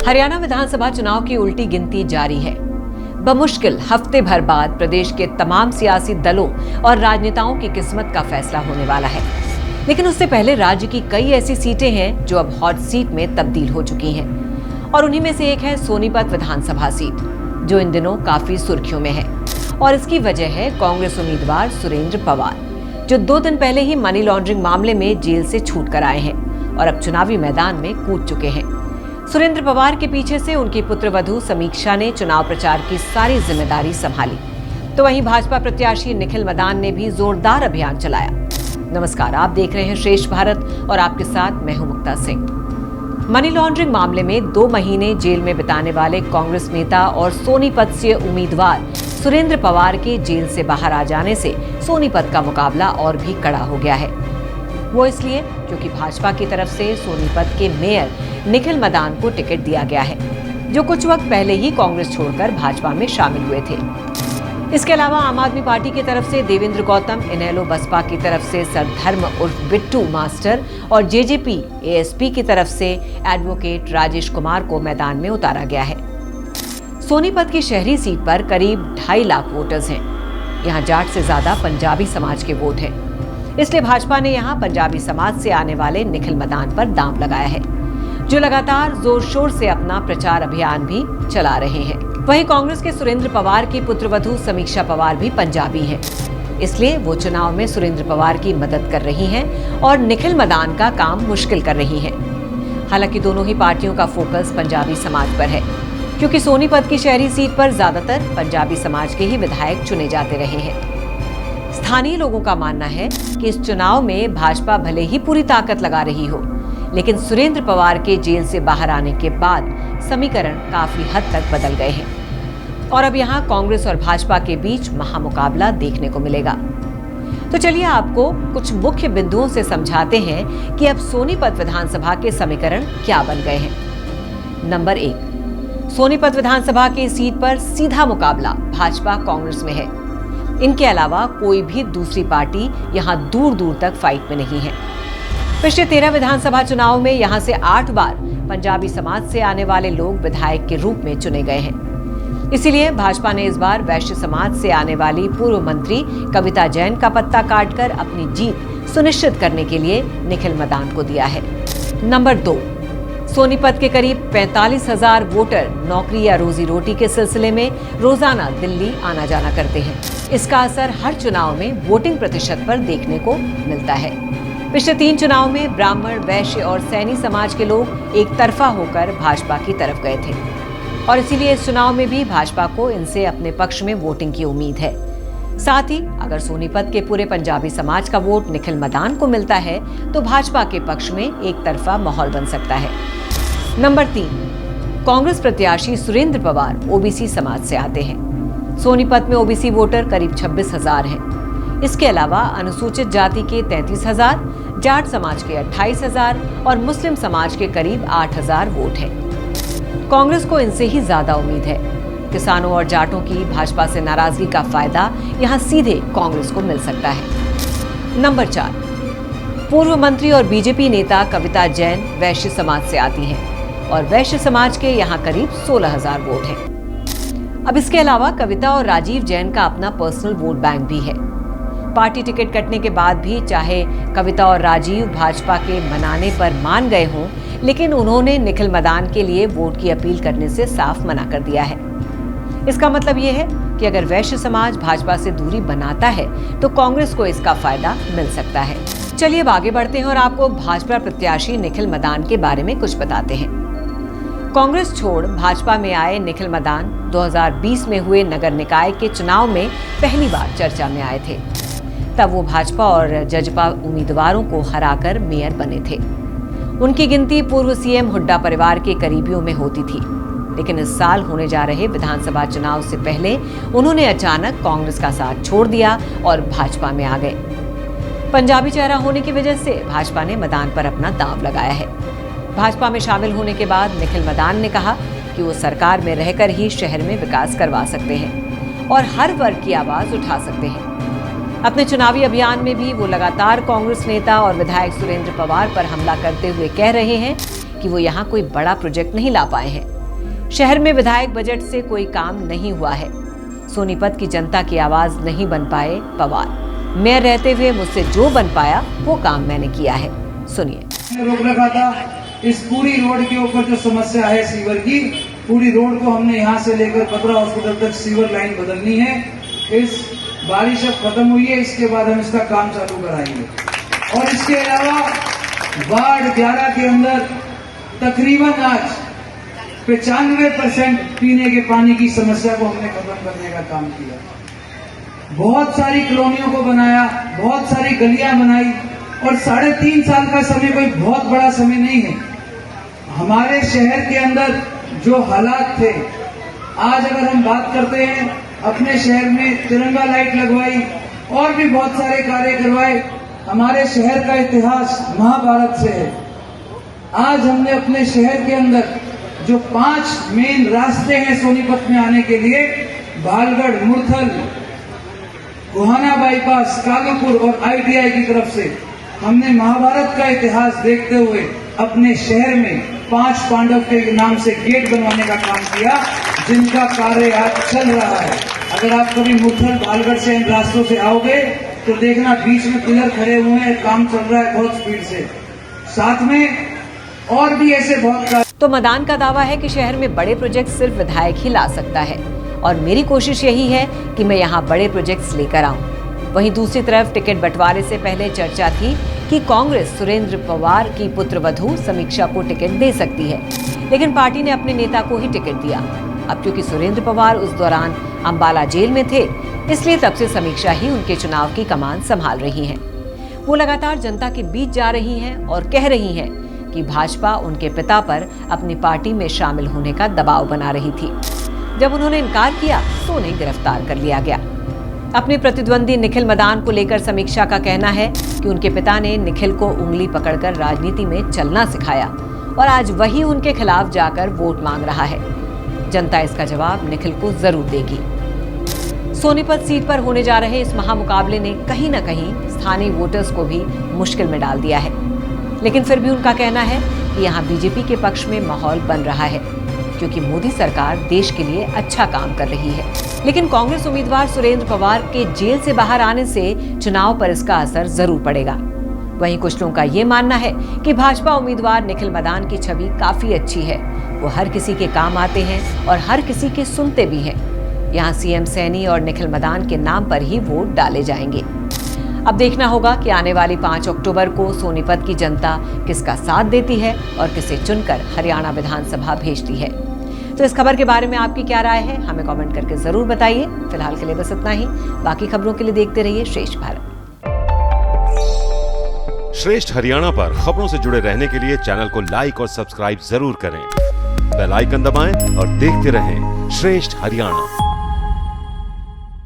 हरियाणा विधानसभा चुनाव की उल्टी गिनती जारी है। बमुश्किल हफ्ते भर बाद प्रदेश के तमाम सियासी दलों और राजनेताओं की किस्मत का फैसला होने वाला है। लेकिन उससे पहले राज्य की कई ऐसी सीटें हैं जो अब हॉट सीट में तब्दील हो चुकी हैं और उन्हीं में से एक है सोनीपत विधानसभा सीट, जो इन दिनों काफी सुर्खियों में है। और इसकी वजह है कांग्रेस उम्मीदवार सुरेंद्र पवार, जो 2 दिन पहले ही मनी लॉन्ड्रिंग मामले में जेल से छूट कर आए हैं और अब चुनावी मैदान में कूद चुके हैं। सुरेंद्र पवार के पीछे से उनकी पुत्रवधू समीक्षा ने चुनाव प्रचार की सारी जिम्मेदारी संभाली, तो वहीं भाजपा प्रत्याशी निखिल मदान ने भी जोरदार अभियान चलाया। नमस्कार, आप देख रहे हैं श्रेष्ठ भारत और आपके साथ मैं हूं मुक्ता सिंह। मनी लॉन्ड्रिंग मामले में 2 महीने जेल में बिताने वाले कांग्रेस नेता और सोनीपत से उम्मीदवार सुरेंद्र पवार के जेल से बाहर आ जाने से सोनीपत का मुकाबला और भी कड़ा हो गया है। वो इसलिए क्योंकि भाजपा की तरफ से सोनीपत के मेयर निखिल मदान को टिकट दिया गया है, जो कुछ वक्त पहले ही कांग्रेस छोड़कर भाजपा में शामिल हुए थे। इसके अलावा आम आदमी पार्टी की तरफ से देवेंद्र गौतम, इनेलो बसपा की तरफ से सरधर्म उर्फ बिट्टू मास्टर और जेजेपी एएसपी की तरफ से एडवोकेट राजेश कुमार को मैदान में उतारा गया है। सोनीपत की शहरी सीट पर करीब 2.5 लाख वोटर्स हैं। यहाँ जाट से ज्यादा पंजाबी समाज के वोट हैं, इसलिए भाजपा ने यहाँ पंजाबी समाज से आने वाले निखिल मदान पर दांव लगाया है, जो लगातार जोर शोर से अपना प्रचार अभियान भी चला रहे हैं। वहीं कांग्रेस के सुरेंद्र पवार की पुत्रवधू समीक्षा पवार भी पंजाबी हैं, इसलिए वो चुनाव में सुरेंद्र पवार की मदद कर रही हैं और निखिल मदान का काम मुश्किल कर रही हैं। हालांकि दोनों ही पार्टियों का फोकस पंजाबी समाज पर है, क्योंकि सोनीपत की शहरी सीट पर ज्यादातर पंजाबी समाज के ही विधायक चुने जाते रहे हैं। स्थानीय लोगों का मानना है कि इस चुनाव में भाजपा भले ही पूरी ताकत लगा रही हो, लेकिन सुरेंद्र पवार के जेल से बाहर आने के बाद समीकरण काफी हद तक बदल गए हैं और अब यहाँ कांग्रेस और भाजपा के बीच महामुकाबला देखने को मिलेगा। तो चलिए आपको कुछ मुख्य बिंदुओं से समझाते हैं कि अब सोनीपत विधानसभा के समीकरण क्या बन गए हैं। नंबर 1, सोनीपत विधानसभा की सीट पर सीधा मुकाबला भाजपा कांग्रेस में है। इनके अलावा कोई भी दूसरी पार्टी यहाँ दूर दूर तक फाइट में नहीं है। पिछले 13 विधानसभा चुनाव में यहाँ से 8 बार पंजाबी समाज से आने वाले लोग विधायक के रूप में चुने गए हैं। इसीलिए भाजपा ने इस बार वैश्य समाज से आने वाली पूर्व मंत्री कविता जैन का पत्ता काटकर अपनी जीत सुनिश्चित करने के लिए निखिल मदान को दिया है। नंबर 2, सोनीपत के करीब 45,000 वोटर नौकरी या रोजी रोटी के सिलसिले में रोजाना दिल्ली आना जाना करते हैं। इसका असर हर चुनाव में वोटिंग प्रतिशत पर देखने को मिलता है। पिछले 3 चुनाव में ब्राह्मण, वैश्य और सैनी समाज के लोग एक तरफा होकर भाजपा की तरफ गए थे और इसीलिए इस चुनाव में भी भाजपा को इनसे अपने पक्ष में वोटिंग की उम्मीद है। साथ ही अगर सोनीपत के पूरे पंजाबी समाज का वोट निखिल मदान को मिलता है तो भाजपा के पक्ष में एक तरफा माहौल बन सकता है। नंबर 3, कांग्रेस प्रत्याशी सुरेंद्र पवार ओबीसी समाज से आते हैं। सोनीपत में ओबीसी वोटर करीब 26,000 हैं। इसके अलावा अनुसूचित जाति के 33,000, जाट समाज के 28,000 और मुस्लिम समाज के करीब 8,000 वोट हैं। कांग्रेस को इनसे ही ज्यादा उम्मीद है। किसानों और जाटों की भाजपा से नाराजगी का फायदा यहां सीधे कांग्रेस को मिल सकता है। नंबर 4, पूर्व मंत्री और बीजेपी नेता कविता जैन वैश्य समाज से आती हैं और वैश्य समाज के यहां करीब 16,000 वोट हैं। अब इसके अलावा कविता और राजीव जैन का अपना पर्सनल वोट बैंक भी है। पार्टी टिकट कटने के बाद भी चाहे कविता और राजीव भाजपा के मनाने पर मान गए हों, लेकिन उन्होंने निखिल मदान के लिए वोट की अपील करने से साफ मना कर दिया है। इसका मतलब ये है कि अगर वैश्य समाज भाजपा से दूरी बनाता है तो कांग्रेस को इसका फायदा मिल सकता है। चलिए अब आगे बढ़ते हैं और आपको भाजपा प्रत्याशी निखिल मदान के बारे में कुछ बताते हैं। कांग्रेस छोड़ भाजपा में आए निखिल मदान 2020 में हुए नगर निकाय के चुनाव में पहली बार चर्चा में आए थे। तब वो भाजपा और जजपा उम्मीदवारों को हराकर मेयर बने थे। उनकी गिनती पूर्व सीएम हुड्डा परिवार के करीबियों में होती थी, लेकिन इस साल होने जा रहे विधानसभा चुनाव से पहले उन्होंने अचानक कांग्रेस का साथ छोड़ दिया और भाजपा में आ गए। पंजाबी चेहरा होने की वजह से भाजपा ने मदान पर अपना दांव लगाया है। भाजपा में शामिल होने के बाद निखिल मदान ने कहा कि वो सरकार में रहकर ही शहर में विकास करवा सकते हैं और हर वर्ग की आवाज उठा सकते हैं। अपने चुनावी अभियान में भी वो लगातार कांग्रेस नेता और विधायक सुरेंद्र पवार पर हमला करते हुए कह रहे हैं कि वो यहाँ कोई बड़ा प्रोजेक्ट नहीं ला पाए हैं। शहर में विधायक बजट से कोई काम नहीं हुआ है। सोनीपत की जनता की आवाज नहीं बन पाए पवार। मेयर रहते हुए मुझसे जो बन पाया वो काम मैंने किया है। सुनिए। रोक रखा था इस पूरी रोड के ऊपर जो समस्या है सीवर की, पूरी रोड को हमने यहाँ से लेकर बत्रा हॉस्पिटल तक सीवर लाइन बदलनी है। इस बारिश अब खत्म हुई है, इसके बाद हम इसका काम चालू कराएंगे। और इसके अलावा वार्ड 11 के अंदर तकरीबन आज 95% पीने के पानी की समस्या को हमने खत्म करने का काम किया। बहुत सारी कॉलोनियों को बनाया, बहुत सारी गलियां बनाई, और 3.5 साल का समय कोई बहुत बड़ा समय नहीं है। हमारे शहर के अंदर जो हालात थे, आज अगर हम बात करते हैं, अपने शहर में तिरंगा लाइट लगवाई और भी बहुत सारे कार्य करवाए। हमारे शहर का इतिहास महाभारत से है। आज हमने अपने शहर के अंदर जो 5 मेन रास्ते हैं सोनीपत में आने के लिए, भालगढ़, मुरथल, गोहाना बाईपास, कालूपुर और ITI की तरफ से, हमने महाभारत का इतिहास देखते हुए अपने शहर में 5 पांडव के नाम से गेट बनवाने का काम किया, जिनका कार्य आज चल रहा है। अगर आप कभी मुरथल, भालगढ़ से इन रास्तों से आओगे तो देखना बीच में पिलर खड़े हुए हैं, काम चल रहा है बहुत स्पीड से। साथ में और भी ऐसे बहुत। तो मदान का दावा है कि शहर में बड़े प्रोजेक्ट सिर्फ विधायक ही ला सकता है, और मेरी कोशिश यही है कि मैं यहाँ बड़े प्रोजेक्ट्स लेकर आऊं। वहीं दूसरी तरफ टिकट बंटवारे से पहले चर्चा थी कि कांग्रेस सुरेंद्र पवार की पुत्रवधू समीक्षा को टिकट दे सकती है, लेकिन पार्टी ने अपने नेता को ही टिकट दिया। अब क्योंकि सुरेंद्र पवार उस दौरान अंबाला जेल में थे, इसलिए तब से समीक्षा ही उनके चुनाव की कमान संभाल रही हैं। वो लगातार जनता के बीच जा रही हैं और कह रही हैं कि भाजपा उनके पिता पर अपनी पार्टी में शामिल होने का दबाव बना रही थी। जब उन्होंने इनकार किया तो उन्हें गिरफ्तार कर लिया गया। अपने प्रतिद्वंदी निखिल मदान को लेकर समीक्षा का कहना है कि उनके पिता ने निखिल को उंगली पकड़कर राजनीति में चलना सिखाया, और आज वही उनके खिलाफ जाकर वोट मांग रहा है। जनता इसका जवाब निखिल को जरूर देगी। सोनीपत सीट पर होने जा रहे इस महामुकाबले ने कहीं न कहीं स्थानीय वोटर्स को भी मुश्किल में डाल दिया है, लेकिन फिर भी उनका कहना है कि यहाँ बीजेपी के पक्ष में माहौल बन रहा है, क्योंकि मोदी सरकार देश के लिए अच्छा काम कर रही है। लेकिन कांग्रेस उम्मीदवार सुरेंद्र पवार के जेल से बाहर आने से चुनाव पर इसका असर जरूर पड़ेगा। वहीं कुछ लोगों का ये मानना है कि भाजपा उम्मीदवार निखिल मदान की छवि काफी अच्छी है। वो हर किसी के काम आते हैं और हर किसी के सुनते भी हैं। यहाँ सीएम सैनी और निखिल मदान के नाम पर ही वोट डाले जाएंगे। अब देखना होगा कि आने वाली 5 अक्टूबर को सोनीपत की जनता किसका साथ देती है और किसे चुनकर हरियाणा विधानसभा भेजती है। तो इस खबर के बारे में आपकी क्या राय है, हमें कमेंट करके जरूर बताइए। फिलहाल के लिए बस इतना ही। बाकी खबरों के लिए देखते रहिए श्रेष्ठ भारत। श्रेष्ठ हरियाणा पर खबरों से जुड़े रहने के लिए चैनल को लाइक और सब्सक्राइब जरूर करें। बेल आइकन दबाएं और देखते रहें श्रेष्ठ हरियाणा।